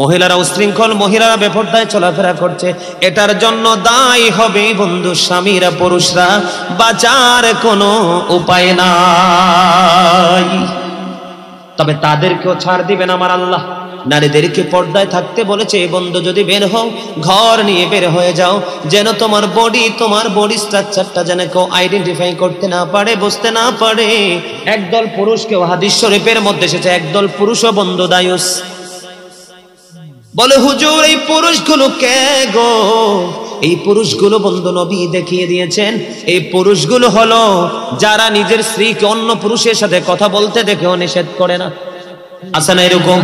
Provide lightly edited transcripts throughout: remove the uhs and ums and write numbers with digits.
মহিলারা উশৃঙ্খল, মহিলারা বেপরদায় চলাফেরা করছে, এটার জন্য দায়ী হবে বন্ধু স্বামীরা, পুরুষরা। বাঁচার কোনো উপায় নাই। তবে তাদেরকেও ছাড় দিবেন আমার আল্লাহ। নারীদেরকে পর্দায় থাকতে বলেছে বন্ধু, যদি বের হও ঘর নিয়ে বের হয়ে যাও, যেন তোমার বডি স্ট্রাকচারটা যেন কেউ আইডেন্টিফাই করতে না পারে, বুঝতে না পারে। একদল পুরুষকেও হাদিস শরীফের মধ্যে এসেছে, একদল পুরুষও বন্ধু দায়ুস। বলে হুজুর এই পুরুষগুলো কে গো? এই পুরুষগুলো বন্ধু নবী দেখিয়ে দিয়েছেন, এই পুরুষগুলো হলো যারা নিজের স্ত্রীকে অন্য পুরুষের সাথে কথা বলতে দেখেও নিষেধ করে না। আছে না এরকম?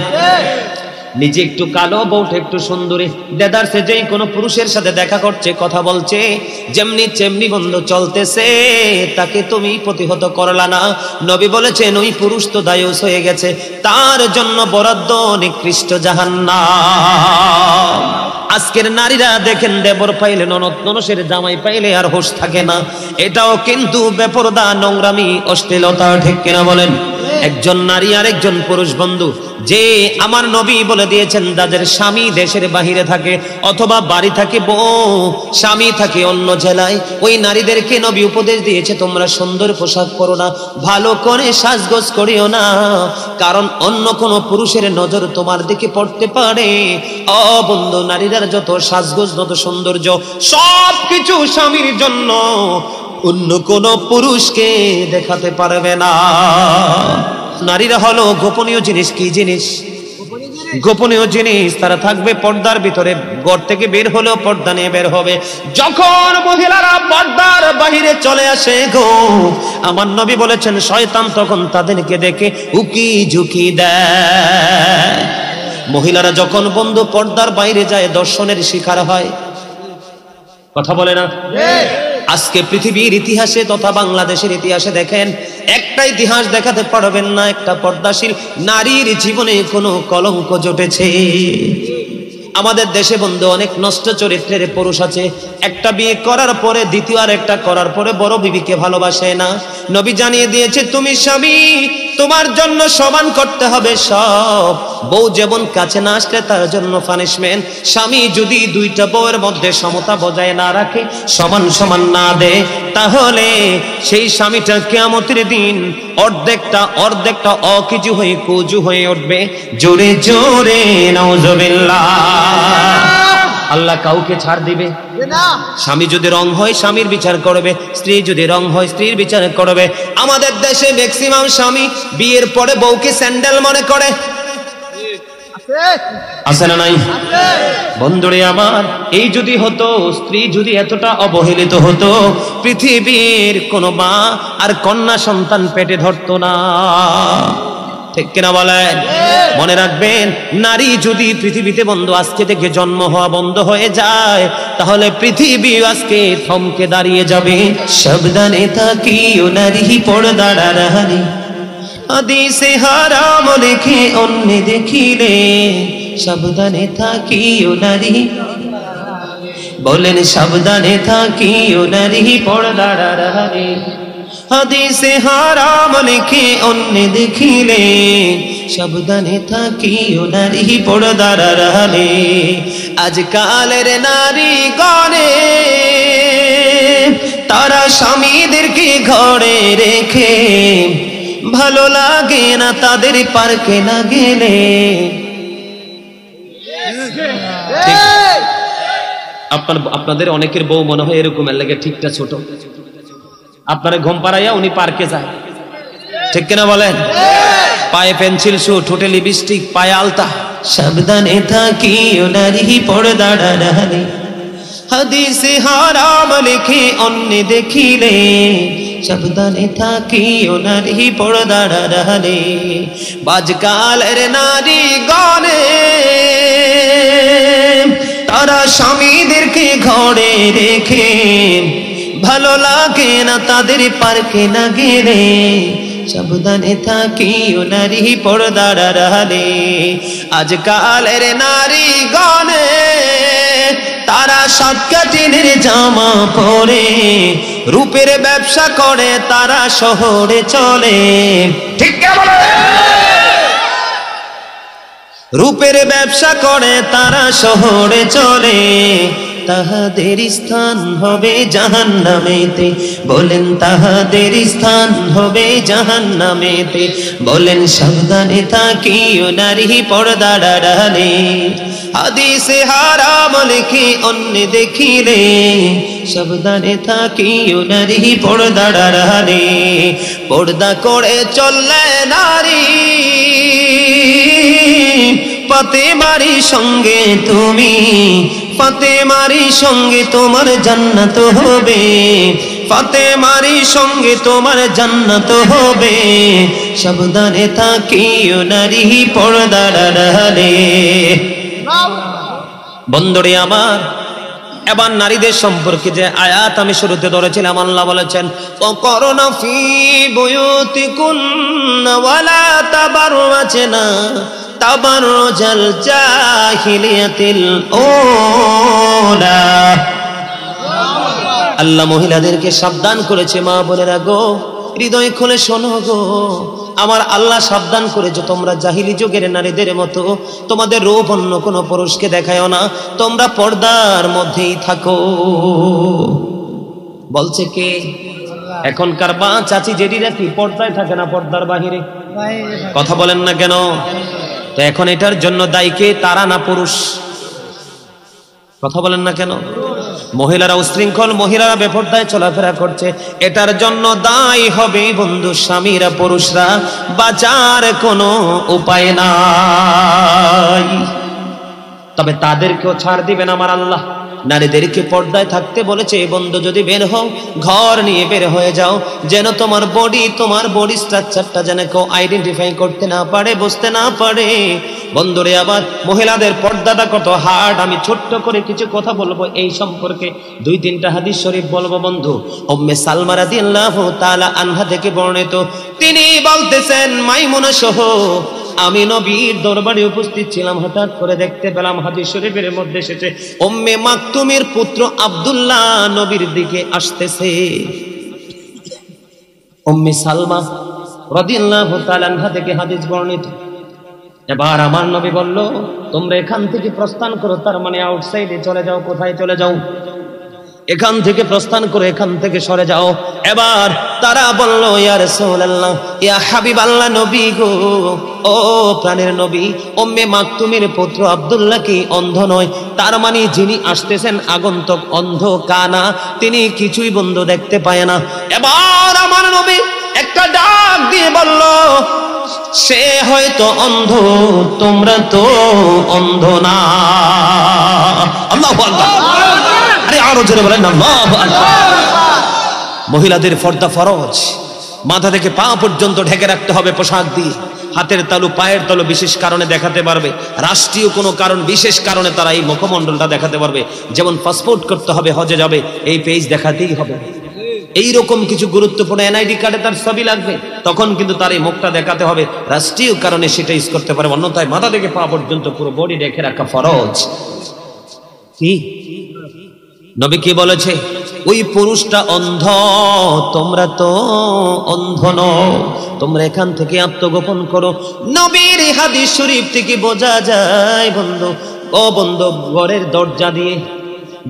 নিজে একটু কালো, বউটা একটু সুন্দরী, দেদারসে যেই কোনো পুরুষের সাথে দেখা করছে, কথা বলছে, যেমনি চেমনি বন্ধু চলতেছে, তাকে তুমি প্রতিহত করলা না। নবী বলেছেন ওই পুরুষ তো দায়ুস হয়ে গেছে, তার জন্য বরাদ্দ নিকৃষ্ট জাহান্নাম। আজকের নারীরা দেখেন, দেবর পাইলে ননদ, ননসের জামাই পাইলে আর হোশ থাকে না। এটাও কিন্তু বেপরদা, নোংরামি, অশ্লীলতা, ঠিক কিনা বলেন? একজন নারী আর একজন পুরুষ বন্ধু, যে আমার নবী বলে দিয়েছেন যাদের স্বামী দেশের বাহিরে থাকে অথবা বাড়ি থাকে বউ, স্বামী থাকে অন্য জেলায়, ওই নারীদেরকে নবী উপদেশ দিয়েছে তোমরা সুন্দর পোশাক পরো না, ভালো করে সাজগোজ করিও না, কারণ অন্য কোনো পুরুষের নজর তোমার দিকে পড়তে পারে। ও বন্ধু, নারীদের যত সাজগোজ, যত সৌন্দর্য, সব কিছু স্বামীর জন্য, অন্য কোন পুরুষকে দেখাতে পারবে না। নারীরা হলো গোপনীয় জিনিস। কি জিনিস? গোপনীয় জিনিস। তারা থাকবে পর্দার ভিতরে, ঘর থেকে বের হলেও পর্দা নিয়ে বের হবে। যখন মহিলারা পর্দার বাহিরে চলে আসে গো, আমার নবী বলেছেন শয়তান তখন তাদেরকে দেখে উকি ঝুঁকি দেয়। মহিলারা যখন বন্ধু পর্দার বাইরে যায়, দর্শনের শিকার হয়। কথা বলে না? আজকে পৃথিবীর ইতিহাসে তথা বাংলাদেশের ইতিহাসে দেখেন, একটা ইতিহাস দেখাতে পারবেন না একটা পর্দাশীল নারীর জীবনে কোনো কলঙ্ক জটেছে। আমাদের দেশে বন্ধু অনেক নষ্ট চরিত্রের পুরুষ আছে, একটা বিয়ে করার পরে দ্বিতীয় আর একটা করার পরে বড় বিবিকে ভালোবাসে না। নবী জানিয়ে দিয়েছে তুমি স্বামী, তোমার জন্য সমান করতে হবে সব। বউ যেমন কাছে না আসলে তার জন্য পানিশমেন্ট। স্বামী যদি দুইটা বউয়ের মধ্যে সমতা বজায় না রাখে, সমান সমান না দেয়, তাহলে সেই স্বামীটা কিয়ামতের দিন অর্ধেকটা অকিজু হয়ে কুজু হয়ে উঠবে। জোরে জোরে নাউজুবিল্লাহ। আল্লাহ কাউকে ছাড় দিবে না। স্বামী যদি রং হয় স্বামীর বিচার করবে, স্ত্রী যদি রং হয় স্ত্রীর বিচার করবে। আমাদের দেশে ম্যাক্সিমাম স্বামী বিয়ের পরে বউকে স্যান্ডেল মনে করে। আছে না নাই? বন্ধুরে আমার, এই যদি হতো, স্ত্রী যদি এতটা অবহেলিত হতো, পৃথিবীর কোনো মা আর কন্যা সন্তান পেটে ধরতো না। ঠিক কিনা বলেন? মনে রাখবেন, নারী যদি পৃথিবীতে বন্ধু আজকে থেকে জন্ম হওয়া বন্ধ হয়ে যায়, তাহলে পৃথিবী আজকে থমকে দাঁড়িয়ে যাবে। সাবধানে থাকিও নারী পর্দার আড়ালে, হাদিসে হারাম দেখে অন্য দেখিলে, সাবধানে থাকিও নারী, বলেন সাবধানে থাকিও নারী পর্দার আড়ালে, হাদিসে হারাম লিখে অন্য দেখিলে, সাবধানে থাকিও নারী পর্দার আড়ালে। আজকালের নারী গণে তারা স্বামীদেরকে ঘরে রেখে, ভালো লাগে না তাদের পার্কে না গেলে। আপনাদের অনেকের বউ মনে হয় এরকম, এর লাগে ঠিকটা ছোট, আপনারা ঘুম পাড়াইয়া উনি পার্কে যায়। ঠিক কিনা বলেন? পায়ে পেন্সিল শু, ঠোঁটে লিপস্টিক, পায়ে আলতা। সাবধানে থাকিও নারী পর্দার আড়ালে, হাদিসে হারাম লিখে অন্য দেখিলে, সাবধানে থাকিও নারী পর্দার আড়ালে। আজকালের নারী গণে তারা স্বামীদেরকে ঘরে রেখে, ভালো লাগে না তাদের পার্কে না গেলে, সাবধানে থাকিও নারী পর্দার আড়ালে। আজকালের নারী গণে তারা সাতকাটিনের জামা পরে, রূপের ব্যবসা করে তারা শহরে চলে। ঠিক রূপের ব্যবসা করে তারা শহরে চলে, তাহাদের স্থান হবে জাহান্নামেতে। বলেন তাহাদের স্থান হবে জাহান্নামেতে। বলেন সাবধানে থাকিও নারী পর্দার আড়ালে, হাদিসে হারাম লিখে অন্য দেখিলে। সাবধানে থাকিও নারী পর্দার আড়ালে, পর্দা করে চললে নারী ফাতেমারি সঙ্গে তুমি, ফাতেমারি সঙ্গে তোমার জান্নাত হবে, ফাতেমারি সঙ্গে তোমার জান্নাত হবে। সাবধানে থাকিও নারী পর্দার আড়ালে। বন্ধুরে আমার, এবার নারীদের সম্পর্কে যে আয়াত আমি শুরুতে ধরেছিলাম, আল্লাহ বলেছেন ওয়াকরনা ফি বুয়ুতিকুন্না ওয়ালা তাবাররাজনা তাবাররুজাল জাহিলিয়াতিল উলা। আল্লাহ মহিলাদেরকে সাবধান করেছে, মা বোনেরা গো, হৃদয় খুলে শোনো গো, আমার আল্লাহ সাবধান করেছে তোমরা জাহিলি যুগের নারীদের মতো তোমাদের রূপ অন্য কোনো পুরুষকে দেখায়ও না, তোমরা পর্দার মধ্যেই থাকো। বলছে কে? এখনকার বা চাচি জেডিরা কি পর্দায় থাকে না পর্দার বাহিরে? কথা বলেন না কেন? তো এখন এটার জন্য দায়ী কে? তারা না পুরুষ? কথা বলেন না কেন? মহিলারা উশৃঙ্খল, মহিলারা বেপরদায় চলাফেরা করছে, এটার জন্য দায়ী হবে বন্ধু স্বামীরা, পুরুষরা। বাঁচার কোনো উপায় নাই। তবে তাদেরকেও ছাড় দিবেন আমার আল্লাহ। নারীদেরকে পর্দায় থাকতে বলেছে, বন্ধু যদি বের হও ঘর নিয়ে বের হয়ে যাও, যেন তোমার বডি স্ট্রাকচারটা যেন কেউ আইডেন্টিফাই করতে না পারে, বুঝতে না পারে। বন্ধুরে আবার মহিলাদের পর্দাটা কত হার্ড, আমি ছোট্ট করে কিছু কথা বলবো এই সম্পর্কে, 2-3টা হাদিস শরীফ বলবো বন্ধু। উম্মে সালমা রাদিয়াল্লাহু তাআলা আনহা থেকে বর্ণিত, তিনি বলতেছেন মাইমুনা সহ আমি নবীর দরবারে উপস্থিত ছিলাম, হঠাৎ করে দেখতে পেলাম হাদিস শরীফের মধ্যে এসেছে উম্মে মাকতুমের পুত্র আব্দুল্লাহ নবীর দিকে আসতেছে। উম্মে সালমা রাদিয়াল্লাহু তাআলা আনহা থেকে হাদিস বর্ণিত। এবার আমার নবী বলল, তোমরা এখান থেকে প্রস্থান করো, তার মানে আউটসাইডে চলে যাও। কোথায় চলে যাও? এখান থেকে প্রস্থান করে এখান থেকে সরে যাও। এবার তারা বলল, ইয়া রাসূলুল্লাহ, ইয়া হাবিবাল্লাহ, নবী গো, ও প্রাণের নবী, উম্মে মাকতুমের পুত্র আব্দুল্লাহ কি অন্ধ নয়? তার মানে যিনি আসতেছেন আগন্তুক অন্ধ, কানা, তিনি কিছুই বন্ধু দেখতে পায় না। এবার আমার নবী একটা ডাক দিয়ে বলল, সে হয়তো অন্ধ, তোমরা তো অন্ধ না। আল্লাহু আকবার। আরে আরো জোরে বলেন না, আল্লাহু আকবার। মহিলাদের পর্দা ফরজ, মাথা থেকে পা পর্যন্ত ঢেকে রাখতে হবে পোশাক দিয়ে। হাতের তালু, পায়ের তালু বিশেষ কারণে দেখাতে পারবে, রাষ্ট্রীয় কোনো কারণ, বিশেষ কারণে তারা এই মুখমণ্ডলটা দেখাতে পারবে। যেমন পাসপোর্ট করতে হবে, হজে যাবে, এই পেজ দেখাতেই হবে। এইরকম কিছু গুরুত্বপূর্ণ এনআইডি কার্ডে তার ছবি লাগবে, তখন কিন্তু তার এই মুখটা দেখাতে হবে, রাষ্ট্রীয় কারণে সেটা ইউজ করতে পারে। অন্যথায় মাথা থেকে পা পর্যন্ত পুরো বডি ঢেকে রাখা ফরজ। কি নবী কি বলেছে? ওই পুরুষটা অন্ধ, তোমরা তো অন্ধ নও, তোমরা এখান থেকে আত্মগোপন করো। নবীর হাদিস শরীফ থেকে বোঝা যায় বন্ধু, ও বন্ধু, ঘরের দরজা দিয়ে,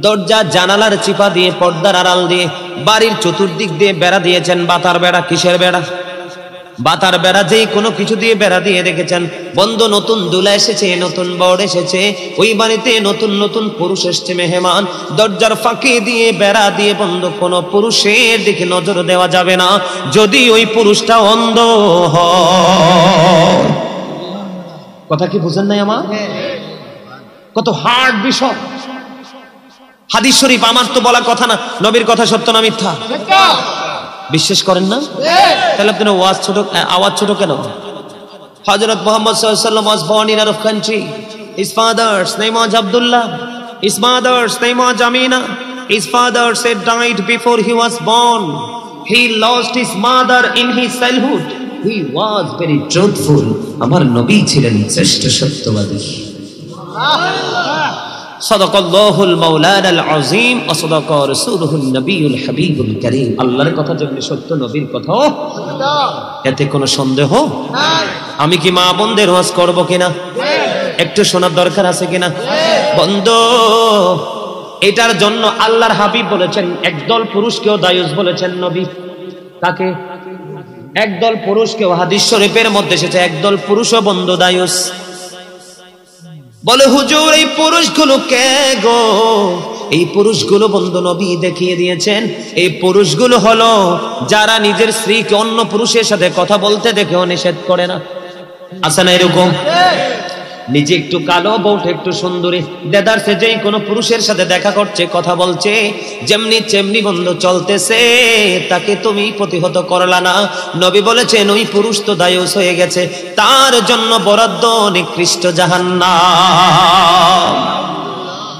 দরজা জানালার চিপা দিয়ে, পর্দার আড়াল দিয়ে, বাড়ির চতুর্দিক দিয়ে বেড়া দিয়েছেন। বাতার বেড়া। কিসের বেড়া? বাতার বেড়া। যেই কোনো কিছু দিয়ে বেড়া দিয়ে রেখেছেন বন্ধু। নতুন দুলা এসেছে, নতুন বর এসেছে, ওই বাড়িতে নতুন নতুন পুরুষ এসছে মেহমান, দরজার ফাঁকি দিয়ে বেড়া দিয়ে বন্ধু কোনো পুরুষের দিকে নজর দেওয়া যাবে না যদি ওই পুরুষটা অন্ধ হয়। কথা কি বুঝেন নাই আমার? কত হার্ড বিষয়। হাদিস শরীফ, আমার তো বলা কথা না, নবীর কথা সত্য না মিথ্যা? বিশ্বাস করেন না? তাহলে আপনার আওয়াজ ছোট কেন? হযরত মুহাম্মদ সাল্লাল্লাহু আলাইহি ওয়াসাল্লাম was born in Arab country. His father's name was Abdullah. His mother's name was Amina. His father said died before he was born. He lost his mother in his childhood. He was very truthful. আমার নবী ছিলেন শ্রেষ্ঠ সত্যবাদী। সাদাকাল্লাহুল মাওলানাল আযীম ওয়া সাদাকা রাসূলুহুন নবিয়ুল হাবিবুল কারীম। আল্লাহর কথা যেমনি সত্য, নবীর কথাও সত্য, এতে কোনো সন্দেহ নাই। আমি কি মা বোনদের ওয়াজ করব কিনা? একটু শোনার দরকার আছে কিনা? বন্ধু, এটার জন্য আল্লাহর হাবিব বলেছেন একদল পুরুষকেও দায়ুস বলেছেন নবী। তাকে একদল পুরুষকেও হাদিস শরীফের মধ্যে এসেছে একদল পুরুষও বন্ধু দায়ুস। বলে হুজুর এই পুরুষগুলো কে গো? এই পুরুষগুলো বন্ধু নবী দেখিয়ে দিয়েছেন এই পুরুষগুলো হলো যারা নিজের স্ত্রীকে অন্য পুরুষের সাথে কথা বলতে দেখেও নিষেধ করে না। আছে না এরকম? নিজে একটু কালো, বউটা একটু সুন্দরী, দেদারসে যেই কোনো পুরুষের সাথে দেখা করছে, কথা বলছে, যেমনি চেমনি বন্ধু চলতেছে, তাকে তুমি প্রতিহত করলা না। নবী বলেছেন ওই পুরুষ তো দায়ুস হয়ে গেছে, তার জন্য বরাদ্দ নিকৃষ্ট জাহান্নাম।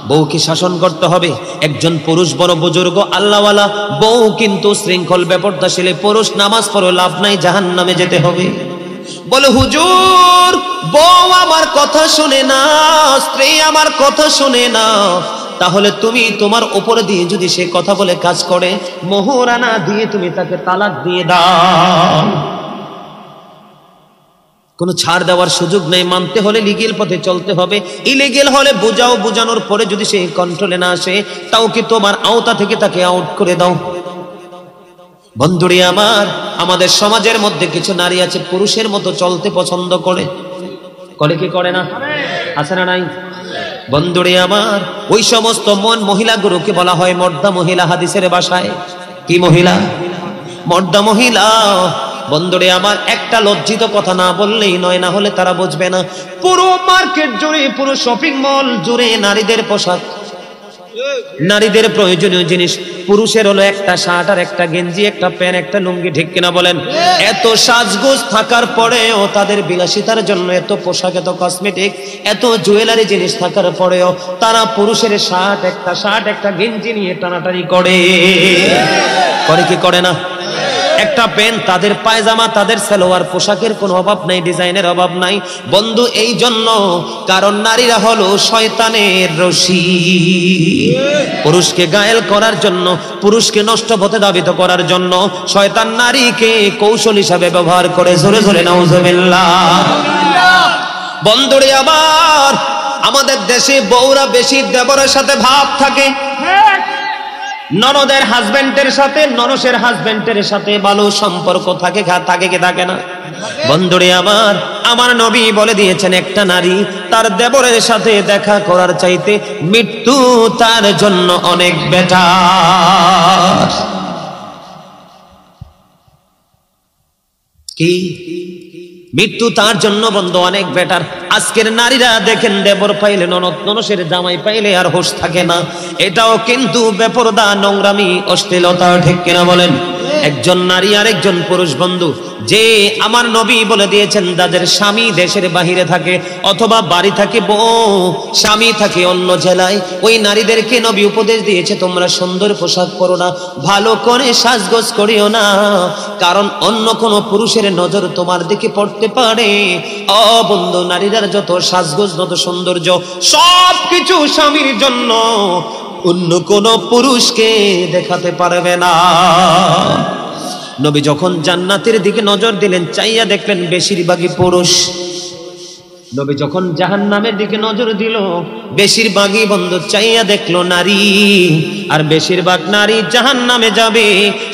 বউকে শাসন করতে হবে। একজন পুরুষ বড় বুজুর্গ আল্লাহওয়ালা, বউ কিন্তু শৃঙ্খল বেপরদাশীল পুরুষ, নামাজ পড়ো লাভ নাই, জাহান্নামে যেতে হবে। বলে হুজুর বউ আমার কথা শুনে না, স্ত্রী আমার কথা শুনে না, তাহলে তুমি তোমার উপরে দিয়ে যদি সে কথা বলে কাজ করে, মোহরানা দিয়ে তুমি তাকে তালাক দিয়ে দাও। কোনো ছাড় দেওয়ার সুযোগ নেই, মানতে হলে লিগেল পথে চলতে হবে। ইলিগেল হলে বুঝাও, বুঝানোর পরে যদি সে কন্ট্রোলে না আসে, তাও কি তোমার আওতা থেকে তাকে আউট করে দাও। বন্ধুরে আমার, আমাদের সমাজের মধ্যে কিছু নারী আছে পুরুষের মতো চলতে পছন্দ করে, করে কি করে না? আছে না নাই? বন্ধুরে আমার, ওই সমস্ত মহিলাগুলোকে বলা হয় মর্দা মহিলা। হাদিসের ভাষায় কি মহিলা? মর্দা মহিলা। বন্ধুরে আমার, একটা লজ্জিত কথা না বললেই নয়, না হলে তারা বুঝবে না। পুরো মার্কেট জুড়ে, পুরো শপিং মল জুড়ে নারীদের পোশাক, নারীদের প্রয়োজনীয় জিনিস। পুরুষের হলো একটা শার্ট আর একটা গেঞ্জি, একটা প্যান্ট, একটা লুঙ্গি, ঠিক কিনা বলেন? এত সাজগোজ থাকার পরেও, তাদের বিলাসিতার জন্য এত পোশাক, এত কসমেটিক, এত জুয়েলারি জিনিস থাকার পরেও তারা পুরুষের শার্ট একটা গেঞ্জি নিয়ে টানাটানি করে, করে কি করে না? একটা প্যান্ট, তাদের পায়জামা, তাদের সালোয়ার, পোশাকের কোনো অভাব নাই, ডিজাইনের অভাব নাই। বন্ধু এই জন্য, কারণ নারীরা হলো শয়তানের রশি। পুরুষকে গায়েল করার জন্য, পুরুষকে নষ্ট পথে ধাবিত করার জন্য শয়তান নারীকে কৌশল হিসাবে ব্যবহার করে। জোরে জোরে নাউজুবিল্লাহ। বন্ধুরে আবার, আমাদের দেশে বউরা বেশি দেবরের সাথে ভাব থাকে, ননদের হাজবেন্ডের সাথে, ননসের হাজবেন্ডের সাথে ভালো সম্পর্ক থাকে, থাকে কি থাকে না? বন্ধুরে আমার, আমার নবী বলে দিয়েছেন একটা নারী তার দেবরের সাথে দেখা করার চাইতে মৃত্যু তার জন্য অনেক বেটার। কি? মৃত্যু তার জন্য বন্ধু অনেক বেটার। আজকের নারীরা দেখেন, দেবর পাইলে, ননসের জামাই পাইলে আর হোশ থাকে না। এটাও কিন্তু বেপরদা, নোংরামি, অশ্লীলতা, ঠিক কিনা বলেন? একজন নারী আর একজন পুরুষ বন্ধু, যে আমার নবী বলে দিয়েছেন যাদের স্বামী দেশের বাহিরে থাকে অথবা বাড়ি থাকে বউ, স্বামী থাকে অন্য জেলায়, ওই নারীদেরকে নবী উপদেশ দিয়েছে তোমরা সুন্দর পোশাক পরো না, ভালো করে সাজগোজ করিও না, কারণ অন্য কোনো পুরুষের নজর তোমার দিকে পড়তে পারে। ও বন্ধু, নারীদের যত সাজগোজ, যত সৌন্দর্য, সব কিছু স্বামীর জন্য, অন্য কোন পুরুষকে দেখাতে পারবে না। নবী যখন জান্নাতের দিকে নজর দিলেন, চাইয়া দেখলেন বেশিরভাগই পুরুষ। নবী যখন জাহান্নামের দিকে নজর দিল, বেশিরভাগই বন্ধু চাইয়া দেখলো নারী, আর বেশিরভাগ নারী জাহান্নামে যাবে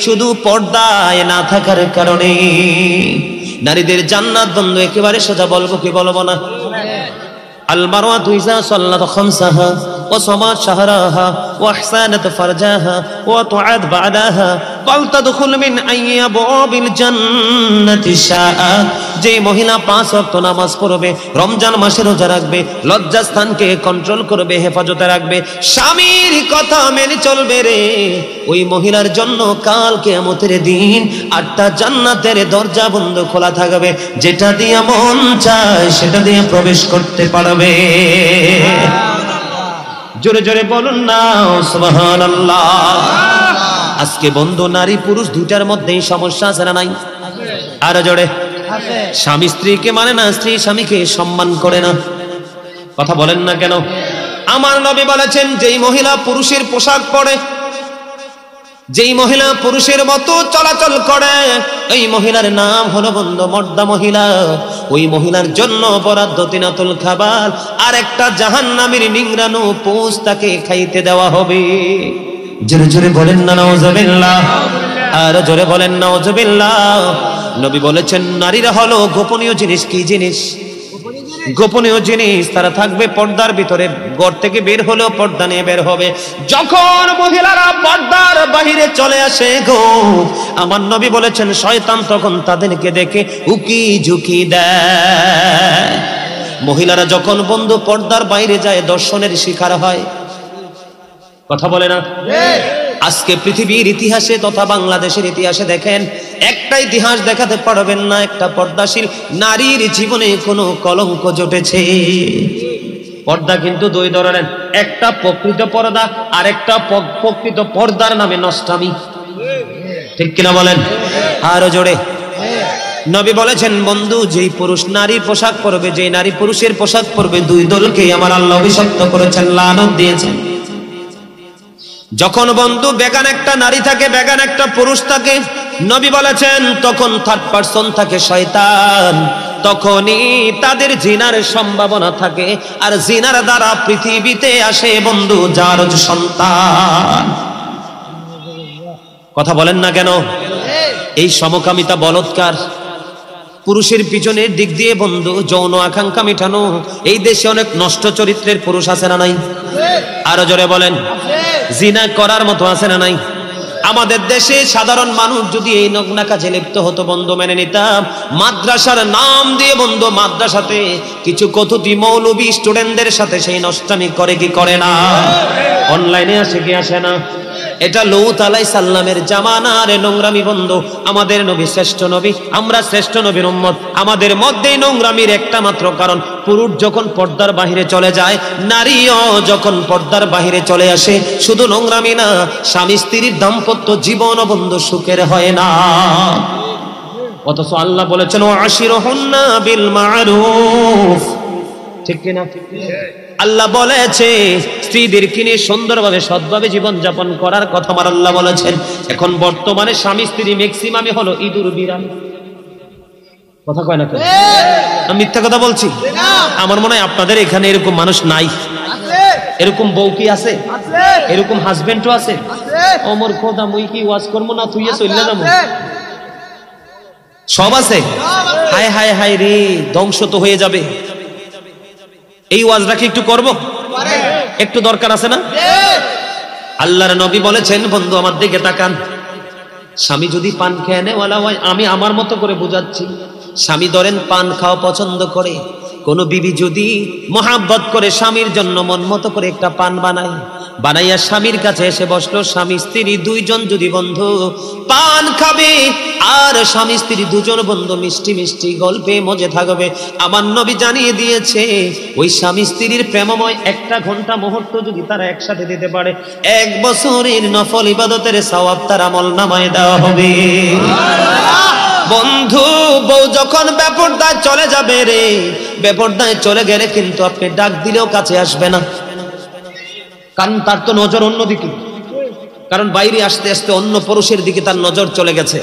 শুধু পর্দায় না থাকার কারণে। নারীদের জান্নাত বন্ধু একেবারে সোজা, বলবো কি বলবো না? আল মারওয়াতু ইযা সাল্লাত খামসাহা وصمت شهرها واحسنت فرجها وطاعت بعدها فلتدخل من اي ابواب الجنه شاء। যে মহিলা 5 ওয়াক্ত নামাজ পড়বে, রমজান মাসে রোজা রাখবে, লজ্জাস্থানকে কন্ট্রোল করবে, হেফাজতে রাখবে, স্বামীর কথা মেনে চলবে রে, ওই মহিলার জন্য কাল কিয়ামতের দিন 8টা জান্নাতের দরজা বন্ধ খোলা থাকবে, যেটা দিয়ে মন চায় সেটা দিয়ে প্রবেশ করতে পারবে। জোরে জোরে বলুন না সুবহানাল্লাহ। আজকে বন্ধু নারী পুরুষ দুইটার মধ্যেই সমস্যা আছে না নাই? আরো জোরে। স্বামী স্ত্রীকে মানে না, স্ত্রী স্বামীকে সম্মান করে না। কথা বলেন না কেন? আমার নবী বলেছেন, যেই মহিলা পুরুষের পোশাক পরে, যেই মহিলা পুরুষের মতো চলাচল করে, এই মহিলার নাম হলো বন্ধু মর্দা মহিলা। ওই মহিলার জন্য বরাদ্দ তিনাতুল খাবার, আর একটা জাহান্নামীর নিংড়ানো পোষ তাকে খাইতে দেওয়া হবে। জোরে জোরে বলেন না নাউজুবিল্লাহ, আর জোরে বলেন নাউজুবিল্লাহ। নবী বলেছেন নারীরা হলো গোপনীয় জিনিস। কি জিনিস? গোপনীয় জিনিস। তারা থাকবে পর্দার ভিতরে, ঘর থেকে বের হলেও পর্দা নিয়ে বের হবে। যখন মহিলারা পর্দার বাহিরে চলে আসে গো, আমার নবী বলেছেন শয়তান তখন তাদেরকে দেখে উকি ঝুঁকি দেয়। মহিলারা যখন বন্ধু পর্দার বাইরে যায় দর্শনের শিকার হয়। কথা বলে না? আজকে পৃথিবীর ইতিহাসে তথা বাংলাদেশের ইতিহাসে দেখেন, একটা ইতিহাস দেখাতে পারবেন না একটা পর্দাশীল নারীর জীবনে কোনো কলঙ্ক জটেছে। পর্দা কিন্তু দুই ধরনের, একটা প্রকৃত পর্দা আর একটা প্রকৃত পর্দার নামে নষ্টামি। ঠিক কিনা বলেন? আরো জোরে। নবী বলেছেন বন্ধু, যেই পুরুষ নারীর পোশাক পরবে, যেই নারী পুরুষের পোশাক পরবে, দুই দলকে আমার আল্লাহ অভিশপ্ত করেছেন, লানত দিয়েছেন। যখন বন্ধু বেগান একটা নারী থাকে, বেগান একটা পুরুষ থাকে, নবী বলেছেন তখন থার্ড পারসন থাকে শয়তান, তখনই তাদের জিনার সম্ভাবনা থাকে। আর জিনার দ্বারা পৃথিবীতে আসে বন্ধু যার সন্তান। কথা বলেন না কেন? এই সমকামিতা বলৎকার, পুরুষের পিছনের দিক দিয়ে বন্ধু যৌন আকাঙ্ক্ষা মেটানো। এই দেশে অনেক নষ্ট চরিত্রের পুরুষ আছে না নাই? আরো জোরে বলেন। জিনা করার মতো আছে না নাই? আমাদের দেশে সাধারণ মানুষ যদি এই নগ্না কাজে লিপ্ত হতো বন্ধু, মেনে নিতাম। মাদ্রাসার নাম দিয়ে বন্ধু মাদ্রাসাতে কিছু কতুতি মৌলবী স্টুডেন্টদের সাথে সেই নষ্টামি করে কি করে না? অনলাইনে আসে কি আসে না? এটা লূত আলাইহিস সালামের জামানার নোংরামি বন্ধু। আমাদের নবী শ্রেষ্ঠ নবী, আমরা শ্রেষ্ঠ নবীর উম্মত। আমাদের মধ্যেই নোংরামির একটা মাত্র কারণ, পুরুষ যখন পর্দার বাহিরে চলে যায়, নারীও যখন পর্দার বাহিরে চলে আসে। শুধু নোংরামি না, স্বামী স্ত্রীর দাম্পত্য জীবন বন্ধু সুখের হয় না। অথচ আল্লাহ বলেছেন ওয়াশিরুহুন্না বিল মারুফ। ঠিক কিনা? আল্লাহ বলেছে স্ত্রীদেরকে নিয়ে সুন্দরভাবে সৎভাবে জীবন যাপন করার কথা আমার আল্লাহ বলেছেন। এখন বর্তমানে স্বামী স্ত্রী ম্যাক্সিমামই হলো ইঁদুর বিড়াল। কথা কয় না? আমি মিথ্যা কথা বলছি? আমার মনে হয় আপনাদের এখানে এরকম মানুষ নাই। এরকম বউ কি আছে? এরকম হাজবেন্ডও আছে? ওমর খোদা মুই কি ওয়াজ করবো না তুই চললে না? সব আছে। হায় হায় হায় রে, ধ্বংস তো হয়ে যাবে। এই ওয়াজটা কি একটু করব? একটু দরকার আছে না? আল্লাহর নবী বলেছেন বন্ধু আমার দিকে তাকান, স্বামী যদি পান খেয়ে নেওয়ালা হয়, আমি আমার মতো করে বুঝাচ্ছি, স্বামী ধরেন পান খাওয়া পছন্দ করে, কোন বিবি যদি মহাব্বত করে স্বামীর জন্য মন মতো করে একটা পান বানাইয়া স্বামীর কাছে এসে বসলো, স্বামী স্ত্রী দুইজন যদি বন্ধু পান খাবে আর স্বামী স্ত্রী দুজন বন্ধু মিষ্টি মিষ্টি গল্পে মজে থাকবে, আমার নবী জানিয়ে দিয়েছে ওই স্বামী স্ত্রীর প্রেমময় একটা ঘন্টা মুহূর্ত যদি তারা একসাথে দিতে পারে, 1 বছরের নফল ইবাদতের সওয়াব তার আমলনামায় দেওয়া হবে। বন্ধু বউ যখন বেপরদায় চলে যাবে রে, বেপরদায় চলে গেলে কিন্তু আপনি ডাক দিলেও কাছে আসবে না, কারণ তার তো নজর অন্যদিকে, কারণ বাইরে আসতে আসতে অন্য পুরুষের দিকে তার নজর চলে গেছে।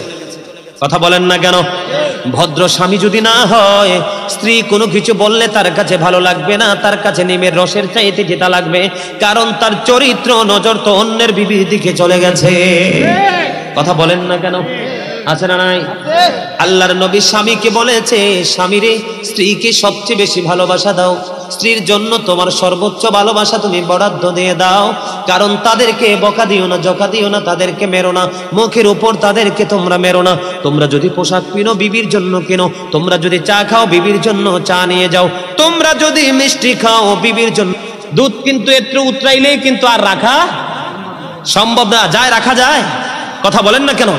কথা বলেন না কেন? ভদ্র স্বামী যদি না হয়, স্ত্রী কোনো কিছু বললে তার কাছে ভালো লাগবে না, তার কাছে নিমের রসের চাইতে যেটা লাগবে, কারণ তার চরিত্র নজর তো অন্যের বিবির দিকে চলে গেছে। কথা বলেন না কেন? আছে না নাই? আল্লাহর নবী স্বামীকে বলেছে, স্বামীরে স্ত্রীকে সবচেয়ে বেশি ভালোবাসা দাও, স্ত্রীর জন্য তোমার সর্বোচ্চ ভালোবাসা তুমি বরাদ্দ দিয়ে দাও, কারণ তাদেরকে বকা দিও না, জকা দিও না, তাদেরকে মেরো না, মুখের উপর তাদেরকে তোমরা মেরো না। তোমরা যদি পোশাক কিনো বিবির জন্য কেনো, তোমরা যদি চা খাও বিবির জন্য চা নিয়ে যাও, তোমরা যদি মিষ্টি খাও বিবির জন্য। দুধ কিন্তু একটু উতরাইলেই কিন্তু আর রাখা সম্ভব না, যায় রাখা যায়? কথা বলেন না কেন?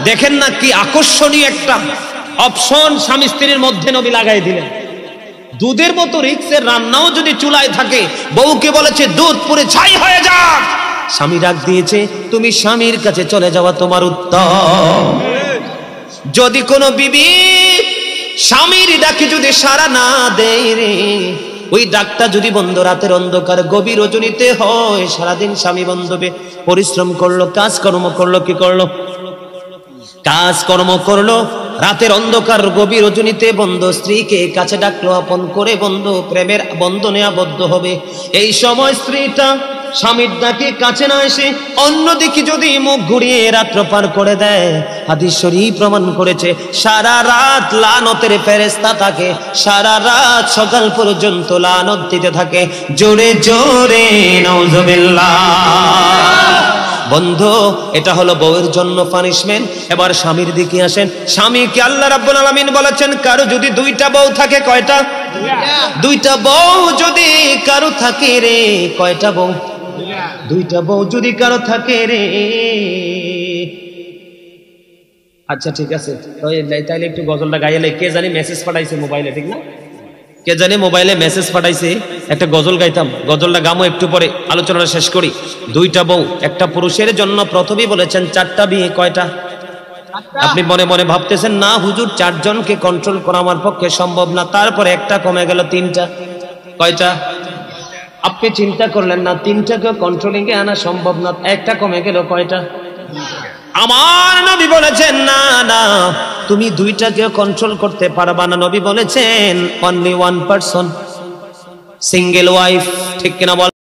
দেখেন না কি আকর্ষণীয় একটা অপশন স্বামী স্ত্রীর মধ্যে নবী লাগাই দিলেন। দুধের মতো রিক্সের রান্নাও যদি চুলায় থাকে, বউকে বলেছে দুধ পুরে ছাই হয়ে যাক, স্বামী ডাক দিয়েছে তুমি স্বামীর কাছে চলে যাওয়া তোমার উত্তম। যদি কোনো বিবি স্বামীর ডাকে যদি সাড়া না দেয় রে, ওই ডাকটা যদি বন্ধ রাতের অন্ধকার গভীর রজনীতে হয়, সারাদিন স্বামী বন্ধবে পরিশ্রম করলো, কাজকর্ম করলো, কি করলো? কাজকর্ম করলো, রাতের অন্ধকার গভীর রজনীতে বন্ধু স্ত্রীকে কাছে ডাকলো, আপন করে বন্ধু প্রেমের বন্ধনে আবদ্ধ হবে। এই সময় স্ত্রীটা স্বামীর ডাকে কাছে না এসে অন্যদিকে যদি মুখ ঘুরিয়ে রাত্র পার করে দেয়, হাদিস শরীফ প্রমাণ করেছে সারা রাত লানতের ফেরেশতা থাকে, সারা রাত সকাল পর্যন্ত লানত দিতে থাকে। জোরে জোরে নাউজুবিল্লাহ। বন্ধু, এটা হলো বউয়ের জন্য পানিশমেন্ট। এবার স্বামীর দিকে আসেন। স্বামীকে আল্লাহ রাব্বুল আলামিন বলেছেন, কারো যদি দুইটা বউ থাকে, কয়টা? দুইটা বউ যদি কারো থাকে রে, কয়টা বউ? দুইটা বউ যদি কারো থাকে রে। আচ্ছা ঠিক আছে, তাইলে একটু গজলটা গাইলে। কে জানি মেসেজ পাঠাইছে মোবাইলে, ঠিক না? কে জানি মোবাইলে মেসেজ পাঠাইছে, একটা গজল গাইতাম। গজলটা গামো একটু পরে, আলোচনাটা শেষ করি। দুইটা বউ একটা পুরুষের জন্য প্রথমেই বলেছেন চারটা বিয়ে। কয়টা? আপনি মনে মনে ভাবতেছেন না হুজুর, চারজনকে কন্ট্রোল করা আমার পক্ষে সম্ভব না। তারপরে একটা কমে গেল, তিনটা। কয়টা? আপনি চিন্তা করলেন না তিনটাকে কন্ট্রোলিং এ আনা সম্ভব না, একটা কমে গেল, কয়টা? আমার নবী বলেছেন না না, তুমি দুইটাকে কন্ট্রোল করতে পারবা না। নবী বলেছেন only one person, single wife. ঠিক কিনা বল?